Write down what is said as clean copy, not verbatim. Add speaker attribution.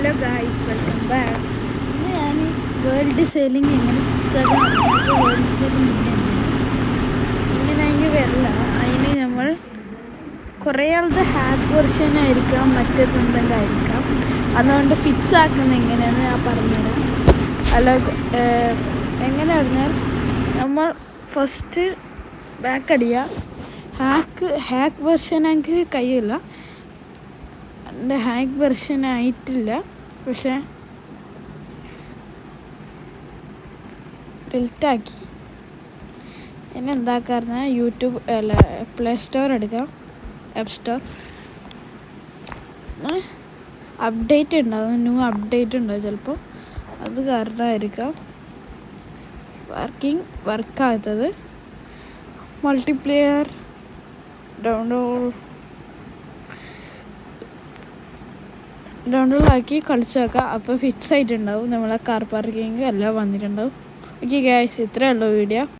Speaker 1: Hello guys, welcome back. ഇന്ന് ഞാൻ world sailing എങ്ങനെ വേൾഡ് സെയിലിംഗ് ഇങ്ങനെയെങ്കിൽ വരില്ല. അതിന് നമ്മൾ കുറേ ആളുടെ ഹാക്ക് വെർഷൻ ആയിരിക്കാം, മറ്റേതെന്തെങ്കിലും ആയിരിക്കാം. അതുകൊണ്ട് ഫിക്സ് ആക്കുന്നത് എങ്ങനെയാണെന്ന് ഞാൻ പറഞ്ഞുതരാം. അല്ല, എങ്ങനെ പറഞ്ഞാൽ നമ്മൾ ഫസ്റ്റ് ബാക്ക് അടിക്കുക. ഹാക്ക് വെർഷൻ എനിക്ക് കഴിയില്ല, എൻ്റെ ഹാക്ക് വെർഷൻ ആയിട്ടില്ല. പക്ഷേ ഡിലീറ്റാക്കി. എന്നെ എന്താക്കാറുണ്ട്, യൂട്യൂബ് അല്ല പ്ലേ സ്റ്റോർ എടുക്കാം, ആപ്പ് സ്റ്റോർ. അപ്ഡേറ്റ് ഉണ്ടാവും, ന്യൂ അപ്ഡേറ്റ് ഉണ്ടാവും. ചിലപ്പോൾ അത് കാരണമായിരിക്കാം വർക്കാകാത്തത്. മൾട്ടിപ്ലെയർ ഡൗൺലോഡ് ആക്കി കളിച്ച് നോക്കാം. അപ്പോൾ ഫിക്സ് ആയിട്ടുണ്ടാവും. നമ്മളെ കാർ പാർക്കിംഗ് എല്ലാം വന്നിട്ടുണ്ടാവും. ഓക്കെ ഗൈസ്, ഇത്രയേ ഉള്ളൂ വീഡിയോ.